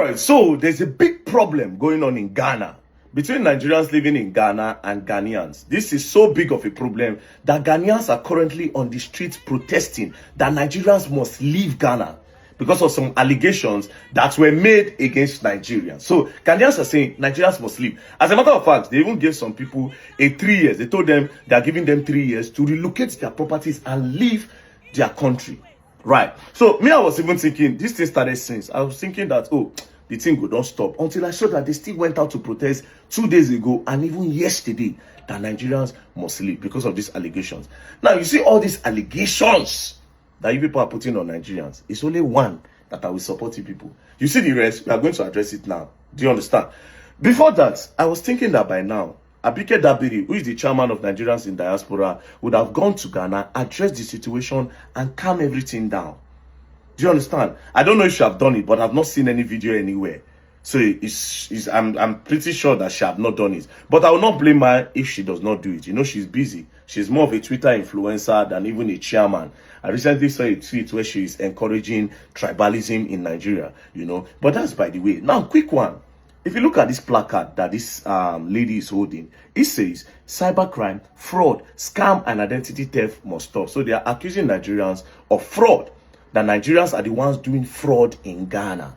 Alright, so there's a big problem going on in Ghana between Nigerians living in Ghana and Ghanaians. This is so big of a problem that Ghanaians are currently on the streets protesting that Nigerians must leave Ghana because of some allegations that were made against Nigerians. So Ghanaians are saying Nigerians must leave. As a matter of fact, they even gave some people 3 years. They told them they are giving them 3 years to relocate their properties and leave their country. Right. So me, I was even thinking, this thing started since. I was thinking that, oh, the thing go don't stop, until I saw that they still went out to protest 2 days ago and even yesterday that Nigerians must leave because of these allegations. Now, you see all these allegations that you people are putting on Nigerians. It's only one that I will support you people. You see the rest, we are going to address it now. Do you understand? Before that, I was thinking that by now, Abike Dabiri, who is the chairman of Nigerians in diaspora, would have gone to Ghana, addressed the situation, and calm everything down. Do you understand? I don't know if she have done it, but I've not seen any video anywhere. So I'm pretty sure that she have not done it. But I will not blame her if she does not do it. You know, she's busy. She's more of a Twitter influencer than even a chairman. I recently saw a tweet where she is encouraging tribalism in Nigeria, you know. But that's by the way. Now, quick one. If you look at this placard that this lady is holding, it says cybercrime, fraud, scam, and identity theft must stop. So they are accusing Nigerians of fraud, that Nigerians are the ones doing fraud in Ghana.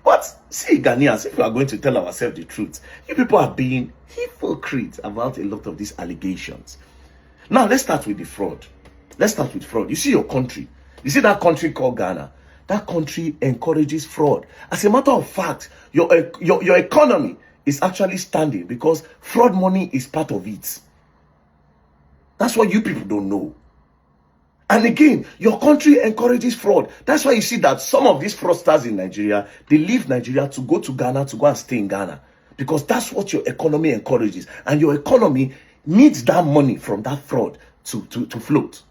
But see, Ghanaians, if we are going to tell ourselves the truth, you people are being hypocrites about a lot of these allegations. Now, let's start with the fraud. Let's start with fraud. You see your country. You see that country called Ghana. That country encourages fraud. As a matter of fact, your economy is actually standing because fraud money is part of it. That's what you people don't know. And again, your country encourages fraud. That's why you see that some of these fraudsters in Nigeria, they leave Nigeria to go to Ghana, to go and stay in Ghana. Because that's what your economy encourages. And your economy needs that money from that fraud to float.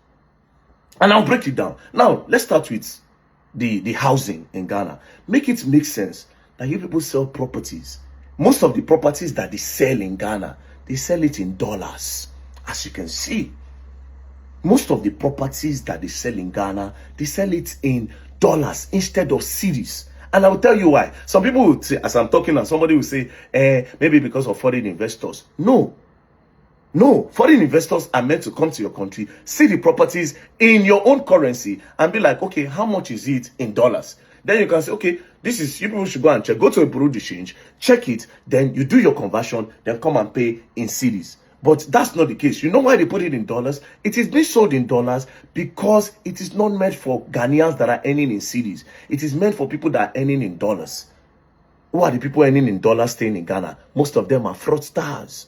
And I'll break it down. Now, let's start with the housing in Ghana. Make it make sense that you people sell properties. Most of the properties that they sell in Ghana, they sell it in dollars. As you can see, most of the properties that they sell in Ghana, they sell it in dollars instead of cedis. And I will tell you why. Some people would say, as I'm talking now, somebody will say, maybe because of foreign investors. No, foreign investors are meant to come to your country, see the properties in your own currency, and be like, okay, how much is it in dollars? Then you can say, okay, this is, you people should go and check. Go to a bureau de change, check it, then you do your conversion, then come and pay in cedis. But that's not the case. You know why they put it in dollars? It is being sold in dollars because it is not meant for Ghanaians that are earning in cedis. It is meant for people that are earning in dollars. Who are the people earning in dollars staying in Ghana? Most of them are fraudsters.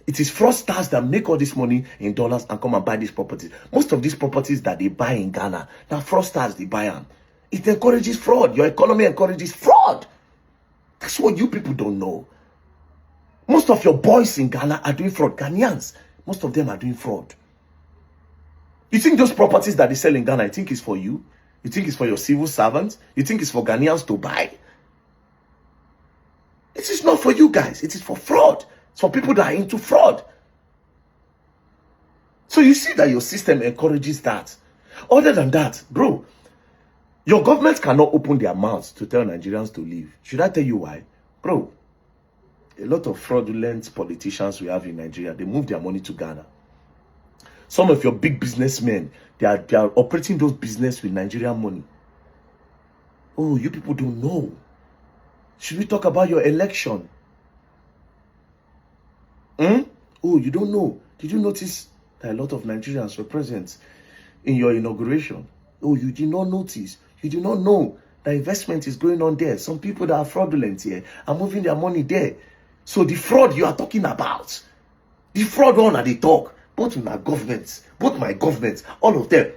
It is fraudsters that make all this money in dollars and come and buy these properties. Most of these properties that they buy in Ghana, now fraudsters, they buy them. It encourages fraud. Your economy encourages fraud. That's what you people don't know. Most of your boys in Ghana are doing fraud. Ghanaians, most of them are doing fraud. You think those properties that they sell in Ghana, you think it's for you? You think it's for your civil servants? You think it's for Ghanaians to buy? It is not for you guys. It is for fraud. It's for people that are into fraud. So you see that your system encourages that. Other than that, bro, your government cannot open their mouths to tell Nigerians to leave. Should I tell you why? Bro, a lot of fraudulent politicians we have in Nigeria, they move their money to Ghana. Some of your big businessmen, they are operating those business with Nigerian money. Oh, you people don't know. Should we talk about your election? Oh, you don't know. Did you notice that a lot of Nigerians were present in your inauguration? Oh, you did not notice. You did not know that investment is going on there. Some people that are fraudulent here are moving their money there. So the fraud you are talking about, the fraud one at the talk, both my governments, all of them,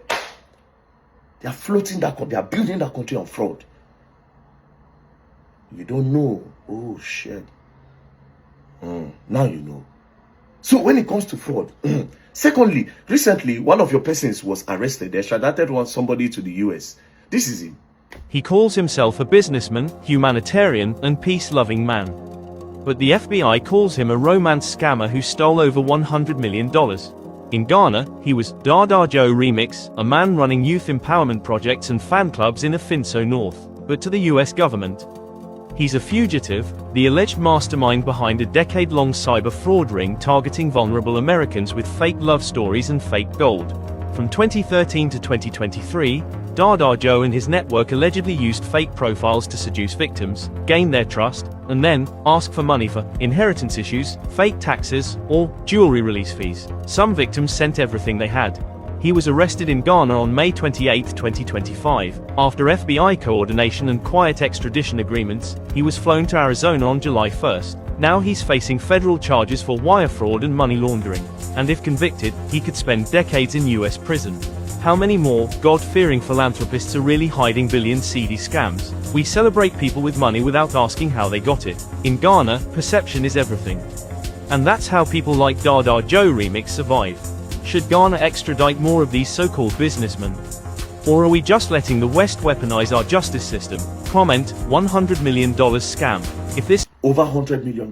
they are floating that country, they are building that country on fraud. You don't know. Oh, shit. Now you know. So when it comes to fraud, secondly, recently, one of your persons was arrested. They extradited somebody to the US. This is him. He calls himself a businessman, humanitarian, and peace-loving man. But the FBI calls him a romance scammer who stole over $100 million. In Ghana, he was Dada Joe Remix, a man running youth empowerment projects and fan clubs in Afinso North. but to the US government. He's a fugitive, the alleged mastermind behind a decade-long cyber fraud ring targeting vulnerable Americans with fake love stories and fake gold. From 2013 to 2023, Dada Joe and his network allegedly used fake profiles to seduce victims, gain their trust, and then ask for money for inheritance issues, fake taxes, or jewelry release fees. Some victims sent everything they had. He was arrested in Ghana on May 28, 2025. After FBI coordination and quiet extradition agreements, he was flown to Arizona on July 1. Now he's facing federal charges for wire fraud and money laundering. And if convicted, he could spend decades in US prison. How many more God-fearing philanthropists are really hiding billion seedy scams? We celebrate people with money without asking how they got it. In Ghana, perception is everything. And that's how people like Dada Joe Remix survive. Should Ghana extradite more of these so-called businessmen? Or are we just letting the West weaponize our justice system? Comment, $100 million scam. If this Over $100 million.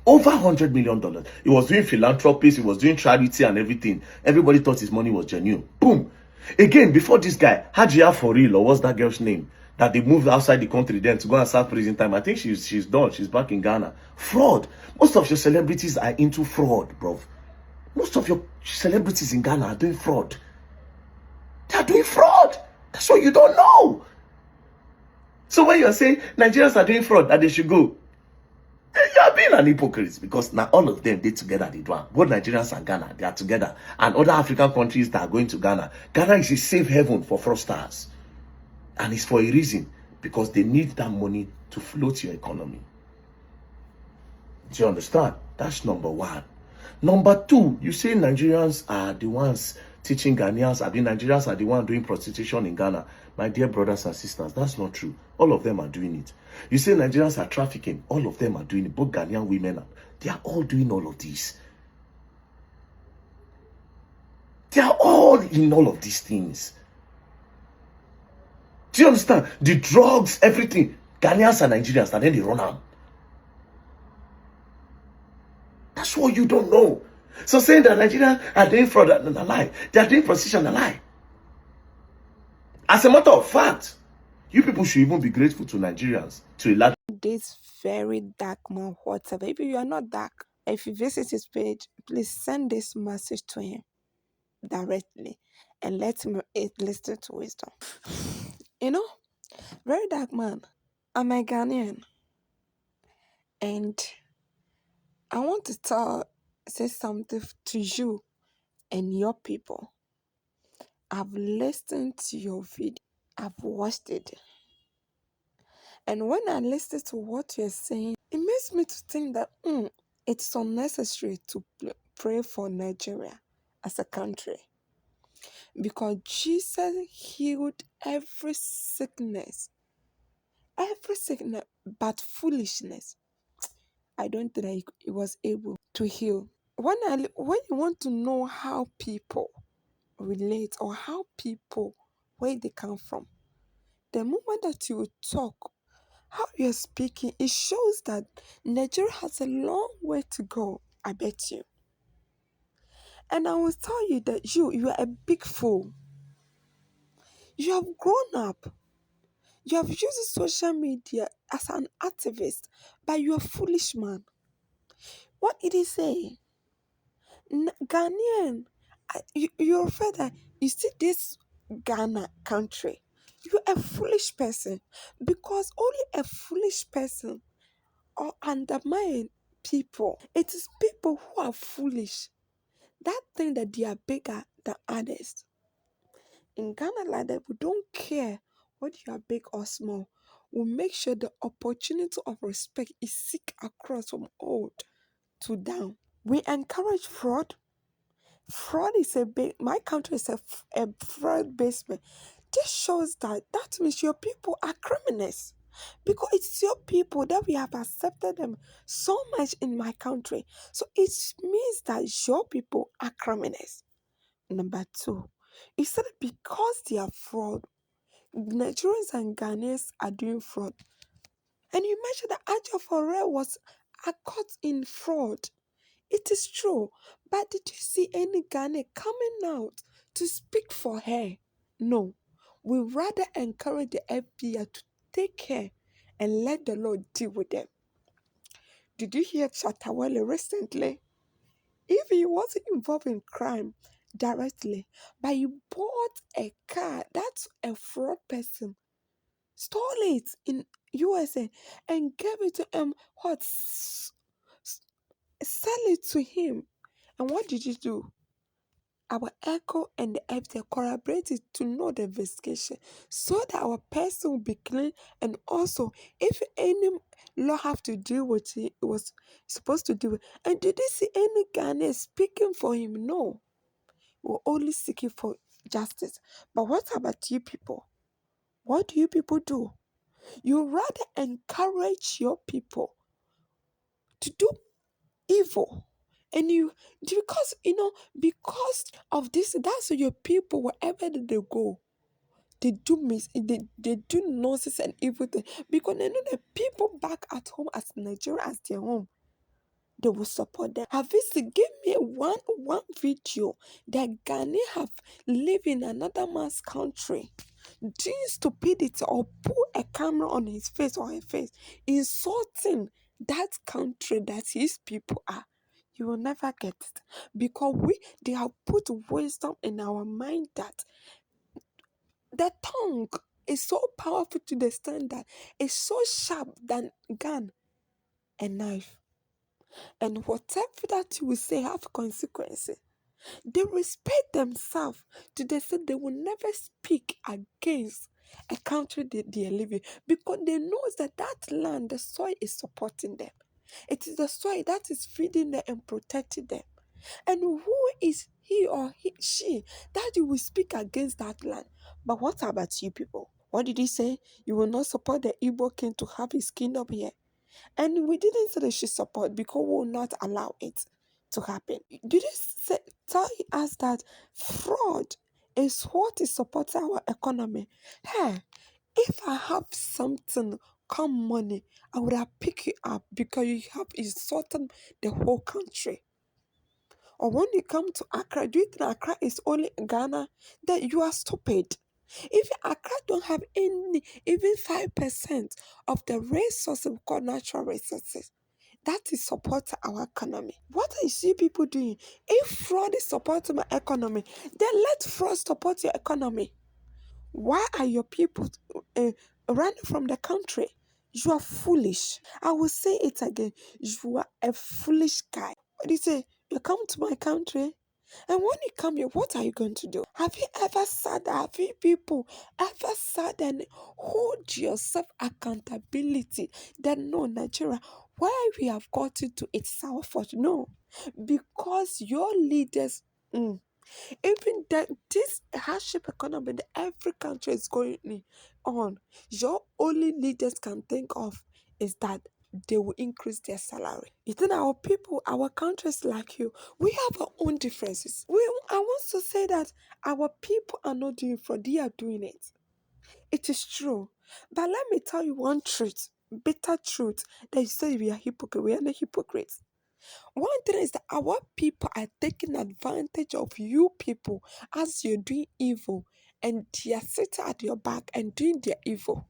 Over $100 million. He was doing philanthropy, he was doing charity and everything. Everybody thought his money was genuine. Boom. Again, before this guy, Hajia for real, or what's that girl's name? That they moved outside the country then to go and serve prison time. I think she's done. She's back in Ghana. Fraud. Most of your celebrities are into fraud, bro. Most of your celebrities in Ghana are doing fraud. They are doing fraud. That's what you don't know. So when you're saying Nigerians are doing fraud, that they should go, you are being an hypocrite, because now all of them, they together, they do it. Both Nigerians and Ghana, they are together. And other African countries that are going to Ghana. Ghana is a safe haven for fraudsters. And it's for a reason, because they need that money to float your economy. Do you understand? That's number one. Number two, you say Nigerians are the ones teaching Ghanaians. I mean, Nigerians are the ones doing prostitution in Ghana. My dear brothers and sisters, that's not true. All of them are doing it. You say Nigerians are trafficking. All of them are doing it. Both Ghanaian women, they are all doing all of this. They are all in all of these things. Do you understand? The drugs, everything. Ghanaians and Nigerians, and then they run out. That's what you don't know. So saying that Nigerians are doing fraud and a lie. They are doing prostitution and a lie. As a matter of fact, you people should even be grateful to Nigerians to a large. This very dark man whatever. Maybe you are not dark. If you visit his page, please send this message to him directly and let him listen to wisdom. You know, very dark man. I'm a Ghanaian and I want to say something to you and your people. I've listened to your video. I've watched it. And when I listen to what you're saying, it makes me to think that it's unnecessary to pray for Nigeria as a country. Because Jesus healed every sickness, but foolishness. I don't think he was able to heal. When you want to know how people relate or how people, where they come from, the moment that you talk, how you're speaking, it shows that Nigeria has a long way to go. I bet you. And I will tell you that you are a big fool. You have grown up. You have used social media as an activist, but you're a foolish man. What did he say? Ghanaian. You're afraid that you see this Ghana country. You're a foolish person because only a foolish person or undermine people. It is people who are foolish that think that they are bigger than others. In Ghana, like that, we don't care whether you are big or small. We make sure the opportunity of respect is seek across from old to down. We encourage fraud. Fraud is my country is a fraud basement. This shows that means your people are criminals. Because it's your people that we have accepted them so much in my country. So it means that your people are criminals. Number two, it's that because they are fraud, Nigerians and Ghanaians are doing fraud. And you mentioned that Aja Forel was caught in fraud. It is true. But did you see any Ghanaian coming out to speak for her? No. We rather encourage the FBI to take care and let the Lord deal with them. Did you hear Chatawale recently? If he wasn't involved in crime directly, but he bought a car, that's a fraud person, stole it in USA and gave it to him, sell it to him. And what did you do? Our ECHO and the FTA collaborated to know the investigation so that our person will be clean, and also if any law have to deal with it, it was supposed to deal with. And did you see any Ghanaian speaking for him? No. We're only seeking for justice. But what about you people? What do you people do? You rather encourage your people to do evil. And you, because because of this, that's why your people, wherever they go, they do nonsense and evil thing, because they know the people back at home as Nigeria as their home, they will support them. Have you seen, give me one video that Ghana have live in another man's country, doing stupidity or put a camera on his face or her face, insulting that country that his people are. You will never get it, because they have put wisdom in our mind that the tongue is so powerful to the extent that it's so sharp than gun and knife. And whatever that you will say have consequences. They respect themselves to the extent they will never speak against a country they are living, because they know that that land, the soil is supporting them. It is the soil that is feeding them and protecting them. And who is he or she that you will speak against that land? But what about you people? What did he say? You will not support the Igbo king to have his kingdom here. And we didn't say they should support, because we will not allow it to happen. Did you tell us that fraud is what is supporting our economy? Hey, if I have something come money, I would have picked you up, because you have insulted the whole country. Or when you come to Accra, do you think Accra is only Ghana? Then you are stupid. If Accra don't have any, even 5% of the resources we call natural resources, that is supporting our economy. What I see people doing, if fraud is supporting my economy, then let fraud support your economy. Why are your people running from the country? You are foolish. I will say it again. You are a foolish guy. What do you say? You come to my country, and when you come here, what are you going to do? Have you ever said, have you people ever said and hold yourself accountability that no, Nigeria, where we have gotten to, it's our fault? No, because your leaders, even that this hardship economy that every country is going on, your only leaders can think of is that they will increase their salary. You think our people, our countries like you, we have our own differences. I want to say that our people are not doing fraud, they are doing it. It is true. But let me tell you one truth, bitter truth, that you say we are hypocrites. We are not hypocrites. One thing is that our people are taking advantage of you people as you're doing evil, and they are sitting at your back and doing their evil.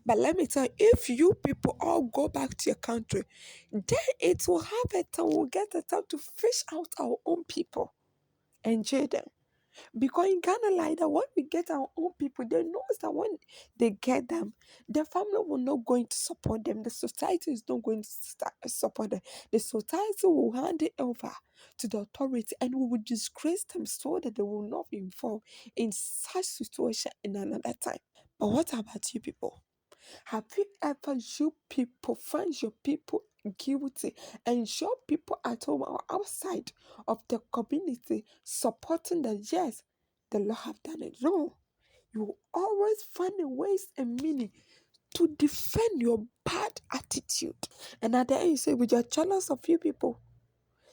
But let me tell you, if you people all go back to your country, then it will have a time, we'll get a time to fish out our own people and jail them. Because in Ghana, like that, when we get our own people, they know that when they get them, the family will not going to support them. The society is not going to support them. The society will hand it over to the authority, and we will disgrace them so that they will not be involved in such situation in another time. But what about you people? Have you ever, you people, find your people guilty and your people at home or outside of the community supporting that yes, the law have done it? No. You always find a ways and meaning to defend your bad attitude. And at the end you say, we are jealous of you people.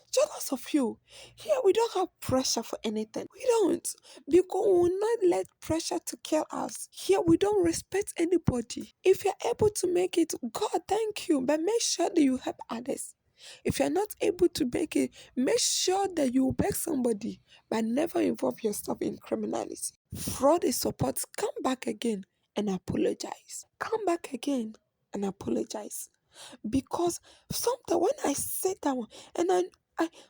Jealous of you. Here we don't have pressure for anything. We don't. Because we will not let pressure to kill us. Here we don't respect anybody. If you're able to make it, God thank you. But make sure that you help others. If you're not able to make it, make sure that you beg somebody, but never involve yourself in criminality. fraud is support, come back again and apologize. Come back again and apologize. Because sometimes when I sit down and I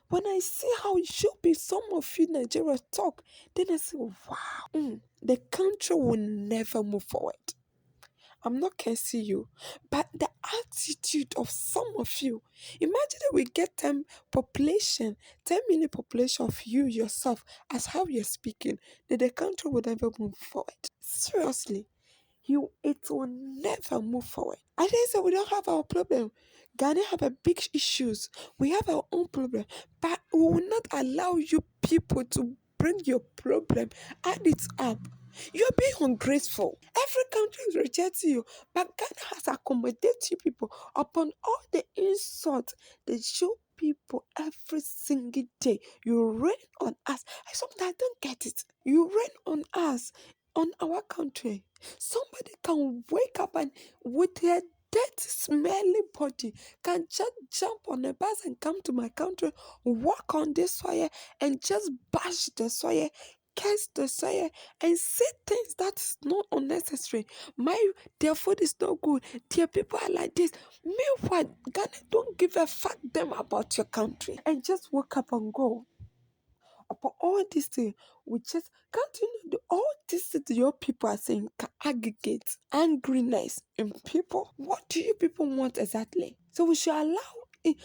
when I see how it should be, some of you Nigerians talk, then I say, wow, the country will never move forward. I'm not cursing you, but the attitude of some of you. Imagine that we get 10 million population of you yourself as how you're speaking, that the country will never move forward. Seriously, it will never move forward. I didn't say we don't have our problem. Ghana have a big issues. We have our own problem, but we will not allow you people to bring your problem, add it up. You're being ungrateful. Every country is rejecting you, but Ghana has accommodated you people upon all the insult they show people every single day. You rain on us. I sometimes don't get it. You rain on us, on our country. Somebody can wake up and with their dirty, smelly body can just jump on a bus and come to my country, walk on this soil and just bash the soil, curse the soil, and say things that's not unnecessary. Their food is not good. Their people are like this. Meanwhile, Ghana don't give a fuck them about your country and just wake up and go. Upon all these things, we just can't you know all these things your people are saying can aggregate angriness in people. What do you people want exactly? So we should allow it.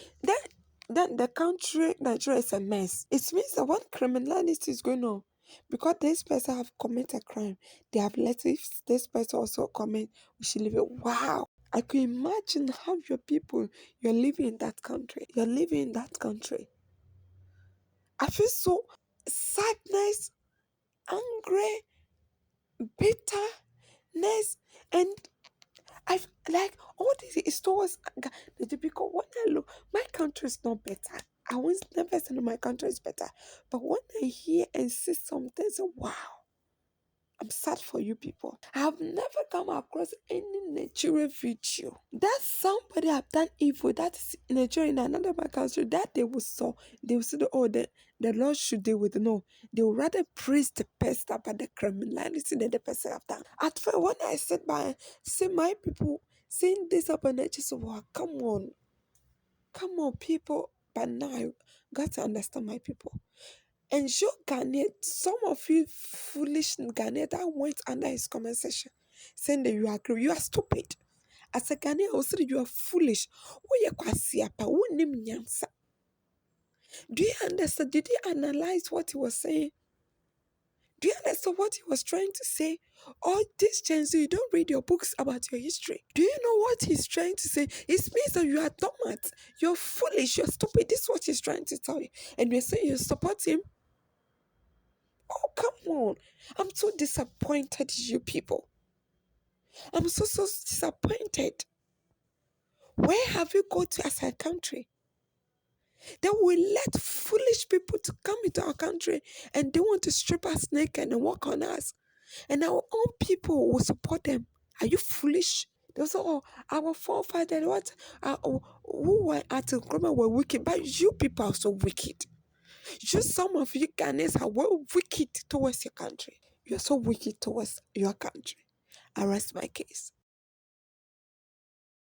Then the country Nigeria is a mess. It means that what criminality is going on. Because this person have committed a crime, they have let this person also commit. We should leave it. Wow. I could imagine how you're living in that country. You're living in that country. I feel so sadness, angry, bitterness, and I've like all this is towards the typical when I look, my country is not better. I was never say my country is better. But when I hear and see something, say, wow. I'm sad for you people. I have never come across any Nigerian video that somebody have done evil that is in Nigeria in another country that they will say the Lord should deal with. No, they will rather praise the person about the criminality that the person have done. At first when I sit by see my people saying this about I just wow, come on people. But now I got to understand my people. And show Ghanaian, some of you foolish Ghanaian that went under his comment section saying that you agree, you are stupid. As a Ghanaian, I will say you are foolish. Woyɛ kwasiapa, wonim nyansa. Do you understand? Did you analyze what he was saying? Do you understand what he was trying to say? All this change, you don't read your books about your history. Do you know what he's trying to say? It means that you are dumb, you're foolish, you're stupid. This is what he's trying to tell you. And you're saying you support him. Oh, come on. I'm so disappointed in you people. I'm so disappointed. Where have you gone to as a country? That we let foolish people to come into our country and they want to strip us naked and walk on us. And our own people will support them. Are you foolish? They say, oh, our forefathers, who were at the Nkrumah were wicked, but you people are so wicked. Just some of you Ghanaians are well wicked towards your country. You're so wicked towards your country. I rest my case.